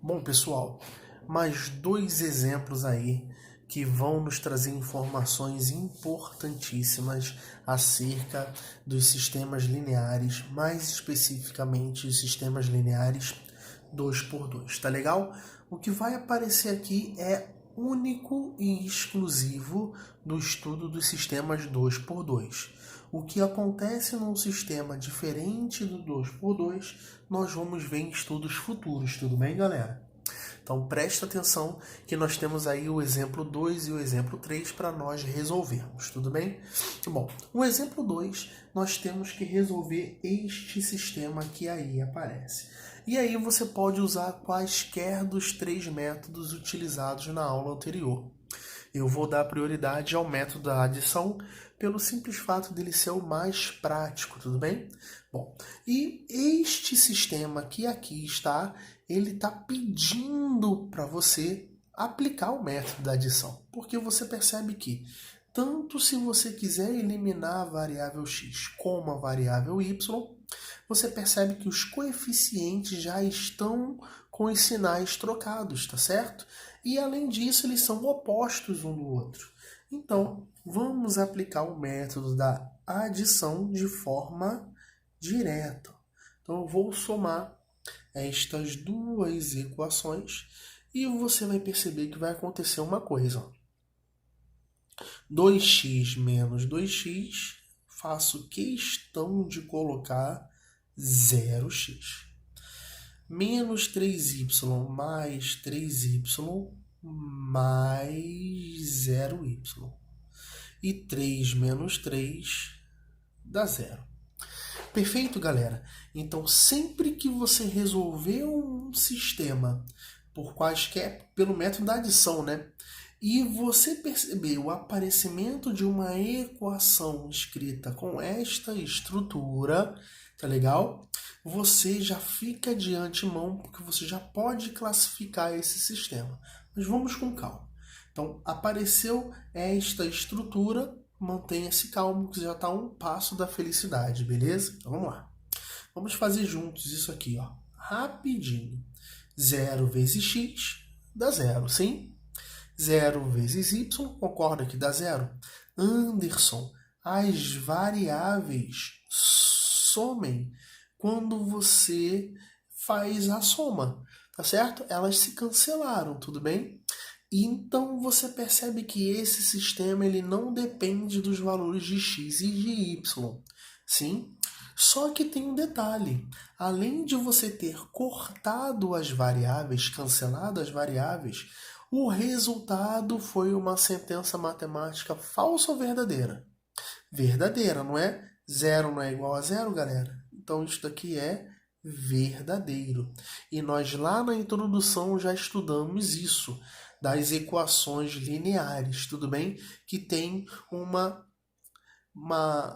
Bom, pessoal, mais dois exemplos aí que vão nos trazer informações importantíssimas acerca dos sistemas lineares, mais especificamente os sistemas lineares 2x2, tá legal? O que vai aparecer aqui é único e exclusivo do estudo dos sistemas 2x2. O que acontece num sistema diferente do 2x2, nós vamos ver em estudos futuros, tudo bem, galera? Então presta atenção que nós temos aí o exemplo 2 e o exemplo 3 para nós resolvermos, tudo bem? Bom, o exemplo 2 nós temos que resolver este sistema que aí aparece. E aí você pode usar quaisquer dos três métodos utilizados na aula anterior. Eu vou dar prioridade ao método da adição pelo simples fato dele ser o mais prático, tudo bem? Bom, e este sistema que aqui está, ele está pedindo para você aplicar o método da adição, porque você percebe que tanto se você quiser eliminar a variável x como a variável y, você percebe que os coeficientes já estão com os sinais trocados, tá certo? E além disso, eles são opostos um do outro. Então, vamos aplicar o método da adição de forma direta. Então, eu vou somar estas duas equações e você vai perceber que vai acontecer uma coisa. 2x menos 2x, faço questão de colocar 0x. Menos 3y mais 3y mais 0y. E 3 menos 3 dá 0. Perfeito, galera? Então, sempre que você resolver um sistema por quaisquer, pelo método da adição, né? E você perceber o aparecimento de uma equação escrita com esta estrutura, tá legal? Você já fica de antemão, porque você já pode classificar esse sistema. Mas vamos com calma. Então, apareceu esta estrutura, mantenha-se calmo, que já está um passo da felicidade, beleza? Então, vamos lá. Vamos fazer juntos isso aqui, ó, rapidinho. 0 vezes x dá 0, sim? 0 vezes y, concorda que dá 0? Anderson, as variáveis somem quando você faz a soma, tá certo? Elas se cancelaram, tudo bem? Então você percebe que esse sistema ele não depende dos valores de x e de y, sim? Só que tem um detalhe, além de você ter cortado as variáveis, cancelado as variáveis, o resultado foi uma sentença matemática falsa ou verdadeira? Verdadeira, não é? 0 não é igual a 0, galera? Então isso daqui é verdadeiro. E nós lá na introdução já estudamos isso, das equações lineares, tudo bem? Que tem uma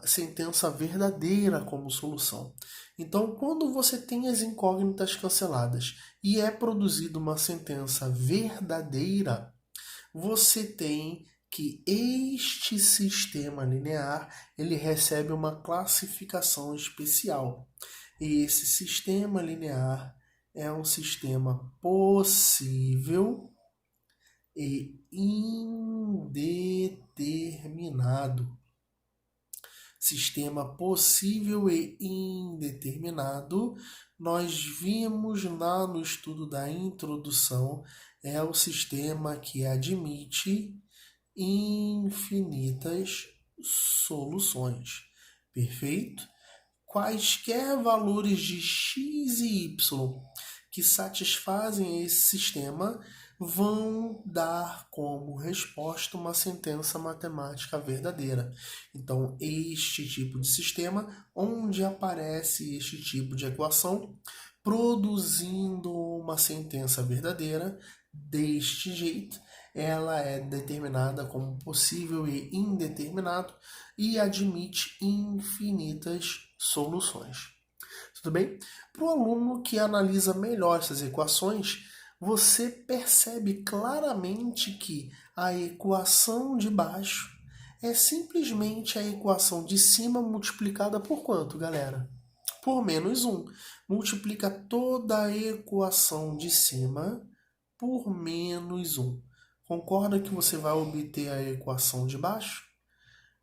sentença verdadeira como solução. Então, quando você tem as incógnitas canceladas e é produzida uma sentença verdadeira, você tem que este sistema linear ele recebe uma classificação especial. E esse sistema linear é um sistema possível e indeterminado. Sistema possível e indeterminado, nós vimos lá no estudo da introdução, é o sistema que admite infinitas soluções. Perfeito? Quaisquer valores de x e y que satisfazem esse sistema vão dar como resposta uma sentença matemática verdadeira. Então, este tipo de sistema, onde aparece este tipo de equação, produzindo uma sentença verdadeira, deste jeito, ela é determinada como possível e indeterminado e admite infinitas soluções. Tudo bem? Para o aluno que analisa melhor essas equações, você percebe claramente que a equação de baixo é simplesmente a equação de cima multiplicada por quanto, galera? por menos 1. Multiplica toda a equação de cima por menos 1. Concorda que você vai obter a equação de baixo?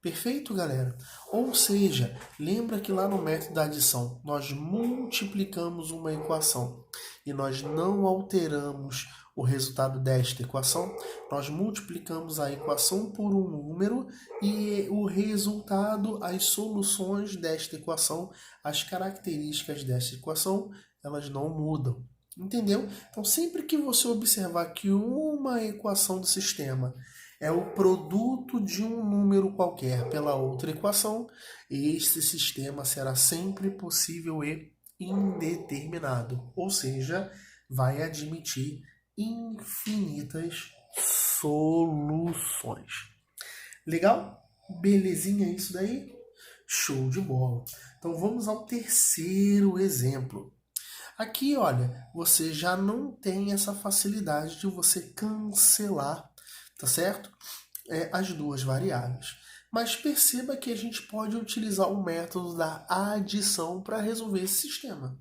Perfeito, galera? Ou seja, lembra que lá no método da adição nós multiplicamos uma equação e nós não alteramos o resultado desta equação, nós multiplicamos a equação por um número e o resultado, as soluções desta equação, as características desta equação, elas não mudam. Entendeu? Então, sempre que você observar que uma equação do sistema é o produto de um número qualquer pela outra equação, este sistema será sempre possível e indeterminado, ou seja, vai admitir infinitas soluções. Legal? Belezinha isso daí? Show de bola. Então vamos ao terceiro exemplo. Aqui, olha, você já não tem essa facilidade de você cancelar, tá certo? As duas variáveis. Mas perceba que a gente pode utilizar o método da adição para resolver esse sistema.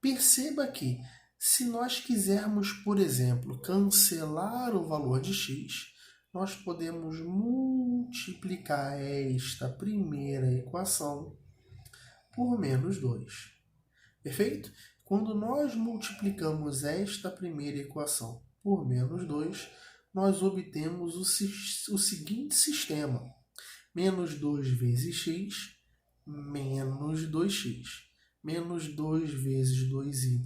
Perceba que, se nós quisermos, por exemplo, cancelar o valor de x, nós podemos multiplicar esta primeira equação por menos 2. Perfeito? Quando nós multiplicamos esta primeira equação por menos 2, nós obtemos o seguinte sistema. Menos 2 vezes x, menos 2x. Menos 2 vezes 2y,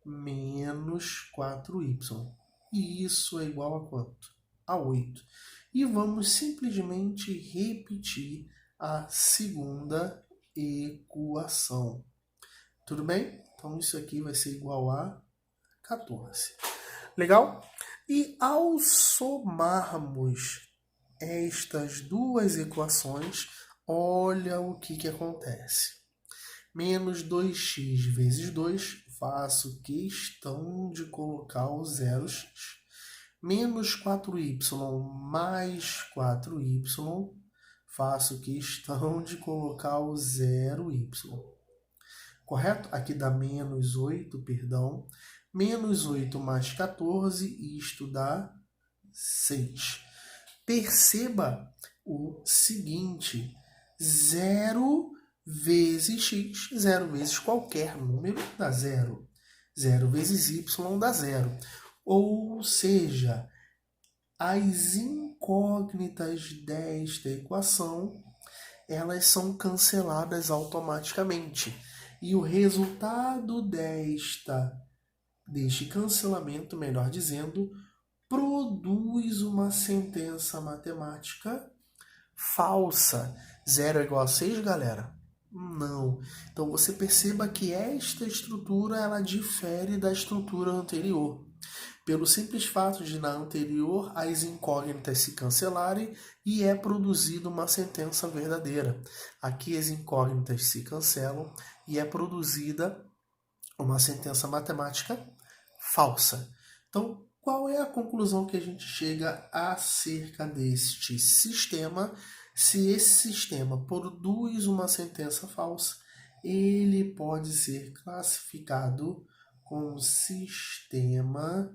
menos 4y. E isso é igual a quanto? A 8. E vamos simplesmente repetir a segunda equação. Tudo bem? Então isso aqui vai ser igual a 14. Legal? E ao somarmos estas duas equações, olha o que acontece. Menos 2x vezes 2, faço questão de colocar o 0x. Menos 4y mais 4y, faço questão de colocar o 0y. Correto? Aqui dá menos 8, perdão. Menos 8 mais 14, isto dá 6. Perceba o seguinte, 0 vezes x, 0 vezes qualquer número dá 0. 0 vezes y dá 0. Ou seja, as incógnitas desta equação, elas são canceladas automaticamente. E o resultado deste cancelamento, melhor dizendo, produz uma sentença matemática falsa. 0 é igual a 6, galera? Não. Então você perceba que esta estrutura ela difere da estrutura anterior. Pelo simples fato de na anterior as incógnitas se cancelarem e é produzida uma sentença verdadeira. Aqui as incógnitas se cancelam e é produzida uma sentença matemática falsa. Então, qual é a conclusão que a gente chega acerca deste sistema? Se esse sistema produz uma sentença falsa, ele pode ser classificado como sistema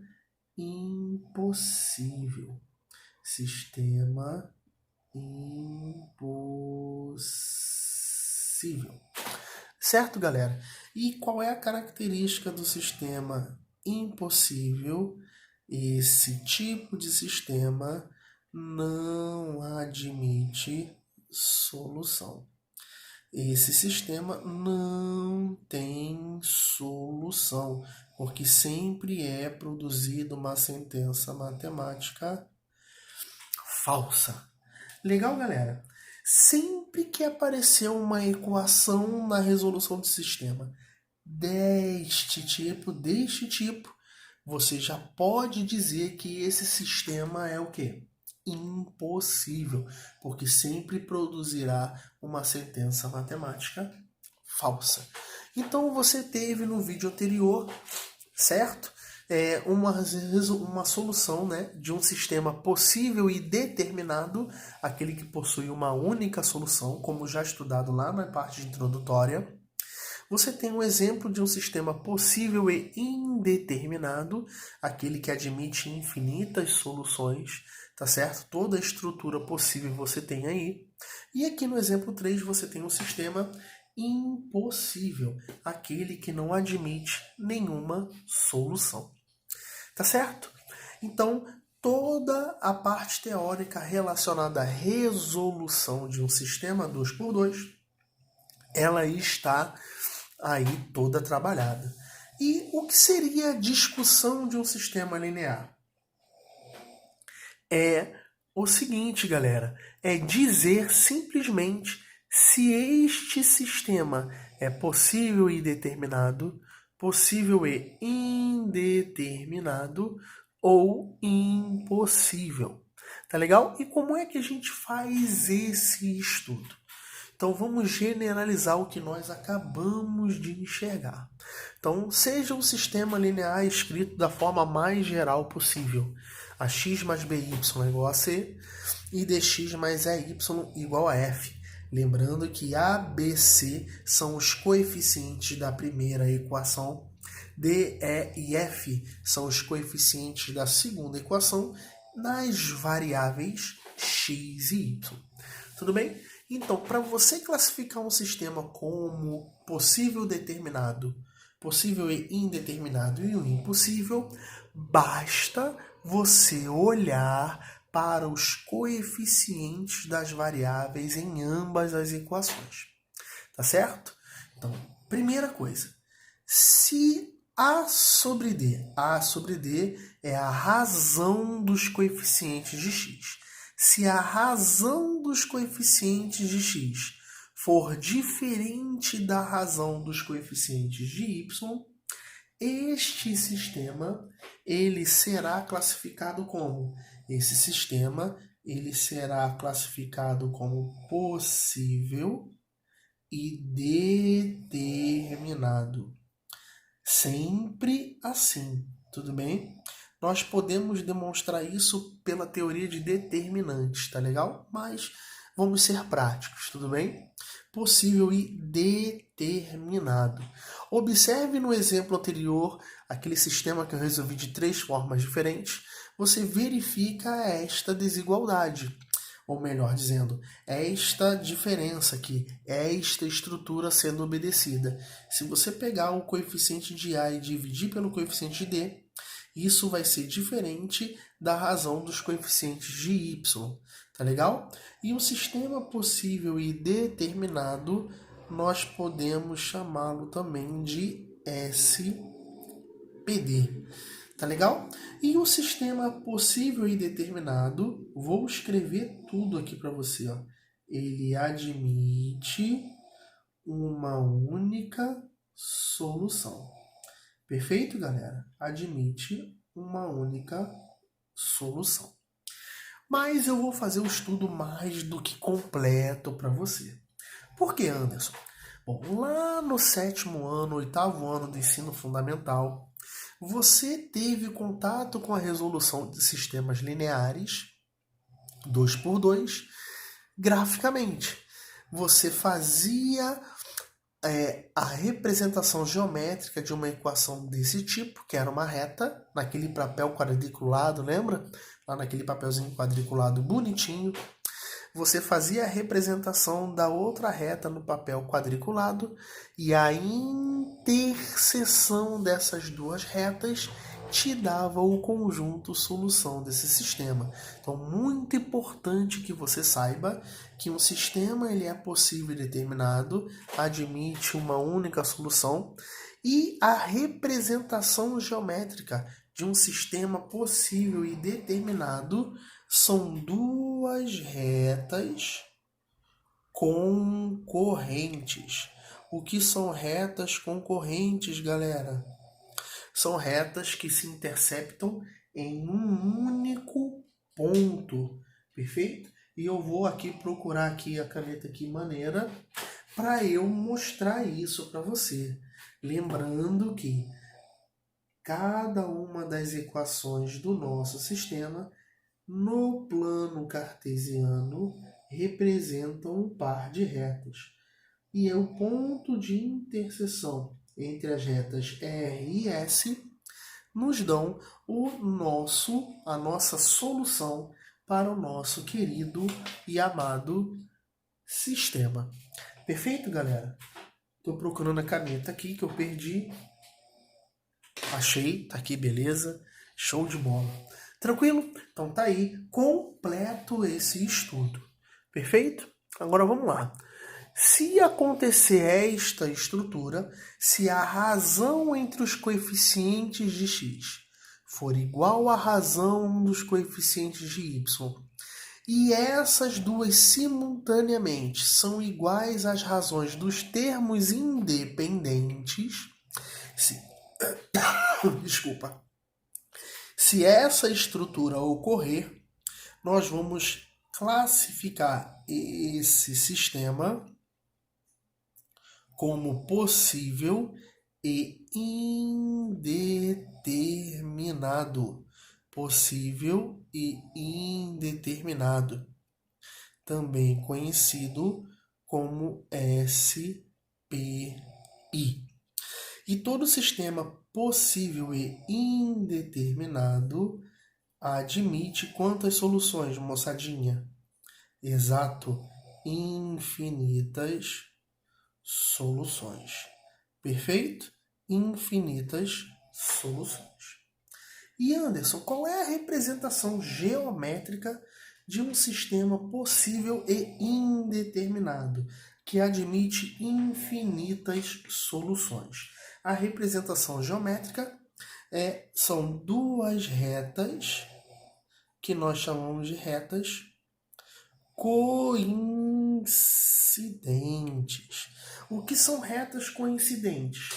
impossível. Sistema impossível. Certo, galera? E qual é a característica do sistema impossível? Esse tipo de sistema não admite solução. Esse sistema não tem solução, porque sempre é produzida uma sentença matemática falsa. Legal, galera? Sempre que aparecer uma equação na resolução do sistema deste tipo, você já pode dizer que esse sistema é o quê? Impossível, porque sempre produzirá uma sentença matemática falsa. Então você teve no vídeo anterior, certo? Uma solução, né, de um sistema possível e determinado, aquele que possui uma única solução, como já estudado lá na parte introdutória. você tem um exemplo de um sistema possível e indeterminado, aquele que admite infinitas soluções, tá certo? Toda a estrutura possível você tem aí. E aqui no exemplo 3 você tem um sistema impossível, aquele que não admite nenhuma solução. Tá certo? Então, toda a parte teórica relacionada à resolução de um sistema 2x2, ela está aí toda trabalhada. E o que seria a discussão de um sistema linear? É o seguinte, galera, é dizer simplesmente se este sistema é possível e determinado, possível e indeterminado ou impossível. Tá legal? E como é que a gente faz esse estudo? Então vamos generalizar o que nós acabamos de enxergar. Então, seja um sistema linear escrito da forma mais geral possível. Ax mais by é igual a c e dx mais ey igual a f. Lembrando que a, b, c são os coeficientes da primeira equação, d, e e f são os coeficientes da segunda equação nas variáveis x e y. Tudo bem? Então, para você classificar um sistema como possível determinado, possível e indeterminado e o impossível, basta você olhar para os coeficientes das variáveis em ambas as equações. Tá certo? Então, primeira coisa, se A sobre D é a razão dos coeficientes de x. Se a razão dos coeficientes de x for diferente da razão dos coeficientes de y, este sistema ele será classificado como? Esse sistema ele será classificado como possível e determinado. Sempre assim, tudo bem? Nós podemos demonstrar isso pela teoria de determinantes, tá legal? Mas vamos ser práticos, tudo bem? Possível e determinado. Observe no exemplo anterior, aquele sistema que eu resolvi de 3 formas diferentes, você verifica esta desigualdade. Ou melhor dizendo, esta diferença aqui, esta estrutura sendo obedecida. Se você pegar o coeficiente de A e dividir pelo coeficiente de D, isso vai ser diferente da razão dos coeficientes de Y, tá legal? E um sistema possível e determinado, nós podemos chamá-lo também de SPD. Tá legal? E o sistema possível e determinado, vou escrever tudo aqui para você, ó. Ele admite uma única solução. Perfeito, galera? Admite uma única solução. Mas eu vou fazer um estudo mais do que completo para você. Por que, Anderson? Bom, lá no 7º ano, 8º ano do ensino fundamental, você teve contato com a resolução de sistemas lineares 2x2 graficamente. Você fazia a representação geométrica de uma equação desse tipo, que era uma reta, naquele papel quadriculado, lembra? Lá naquele papelzinho quadriculado bonitinho. Você fazia a representação da outra reta no papel quadriculado e a interseção dessas duas retas te dava o conjunto solução desse sistema. Então, muito importante que você saiba que um sistema ele é possível e determinado, admite uma única solução e a representação geométrica de um sistema possível e determinado são duas retas concorrentes. O que são retas concorrentes, galera? São retas que se interceptam em um único ponto, perfeito? E eu vou aqui procurar aqui a caneta aqui maneira para eu mostrar isso para você. Lembrando que cada uma das equações do nosso sistema no plano cartesiano representam um par de retas. e o ponto de interseção entre as retas R e S nos dão a nossa solução para o nosso querido e amado sistema. Perfeito, galera? Estou procurando a caneta aqui que eu perdi. Achei, tá aqui, beleza? Show de bola. Tranquilo? Então tá aí, completo esse estudo. Perfeito? Agora vamos lá. Se acontecer esta estrutura, se a razão entre os coeficientes de x for igual à razão dos coeficientes de y, e essas duas simultaneamente são iguais às razões dos termos independentes, desculpa. Se essa estrutura ocorrer, nós vamos classificar esse sistema como possível e indeterminado. Possível e indeterminado. Também conhecido como SPI. E todo sistema possível e indeterminado admite quantas soluções, moçadinha? Exato, infinitas soluções. Perfeito? Infinitas soluções. E Anderson, qual é a representação geométrica de um sistema possível e indeterminado, que admite infinitas soluções? A representação geométrica são duas retas, que nós chamamos de retas coincidentes. O que são retas coincidentes?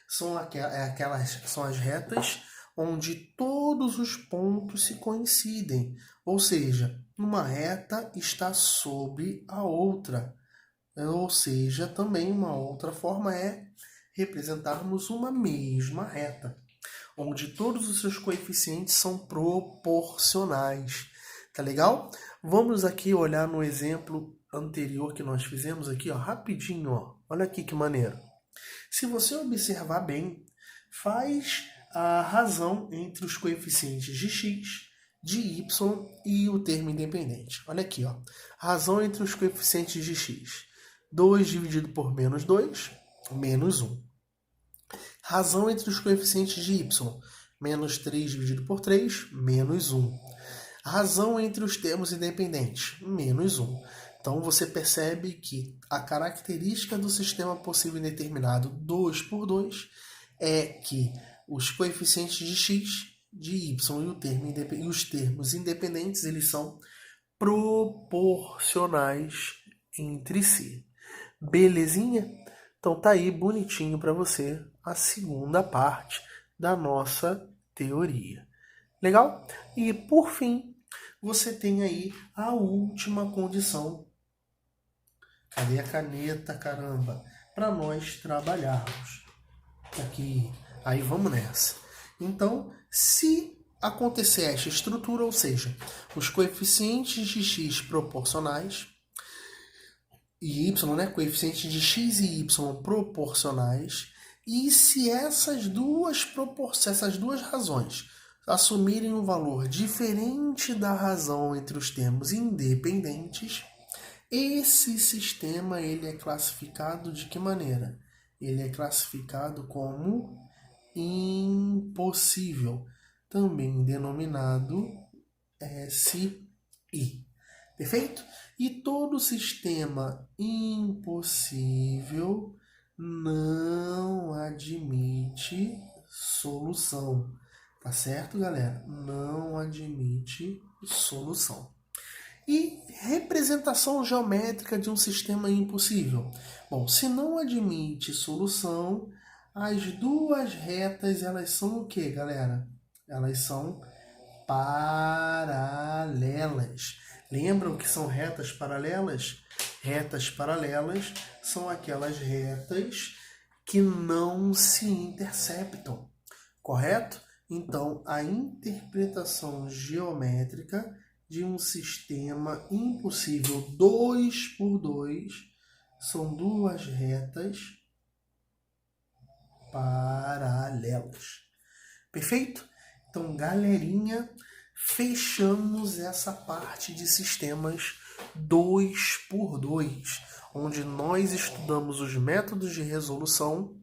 São as retas onde todos os pontos se coincidem, ou seja, uma reta está sobre a outra. Ou seja, também uma outra forma é representarmos uma mesma reta, onde todos os seus coeficientes são proporcionais. Tá legal? Vamos aqui olhar no exemplo anterior que nós fizemos aqui, ó, rapidinho, ó. Olha aqui que maneiro. Se você observar bem, faz a razão entre os coeficientes de x, de y e o termo independente. Olha aqui, ó. Razão entre os coeficientes de x. 2 dividido por menos 2, menos 1. Razão entre os coeficientes de y. Menos 3 dividido por 3, menos 1. Razão entre os termos independentes. Menos 1. Então, você percebe que a característica do sistema possível indeterminado 2 por 2 é que os coeficientes de x, de y e os termos independentes, eles são proporcionais entre si. Belezinha? Então tá aí bonitinho para você a segunda parte da nossa teoria. Legal? E por fim, você tem aí a última condição. Cadê a caneta, caramba? Para nós trabalharmos. Aqui. Aí vamos nessa. Então, se acontecer esta estrutura, ou seja, os coeficientes de x proporcionais e y, né? Coeficientes de x e y proporcionais, e se essas duas razões assumirem um valor diferente da razão entre os termos independentes, esse sistema ele é classificado de que maneira? Ele é classificado como impossível, também denominado SI. Perfeito? E todo sistema impossível não admite solução. Tá certo, galera? Não admite solução. E representação geométrica de um sistema impossível? Bom, se não admite solução, as duas retas, elas são o que, galera? Elas são paralelas. Lembram que são retas paralelas? Retas paralelas são aquelas retas que não se interceptam, correto? Então, a interpretação geométrica de um sistema impossível 2 por 2 são duas retas paralelas. Perfeito? Então, galerinha, fechamos essa parte de sistemas 2x2, onde nós estudamos os métodos de resolução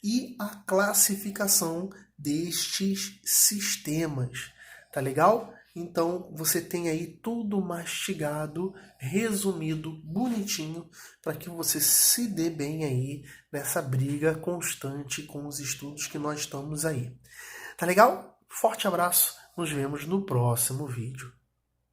e a classificação destes sistemas. Tá legal? Então, você tem aí tudo mastigado, resumido, bonitinho, para que você se dê bem aí nessa briga constante com os estudos que nós estamos aí. Tá legal? Forte abraço, nos vemos no próximo vídeo.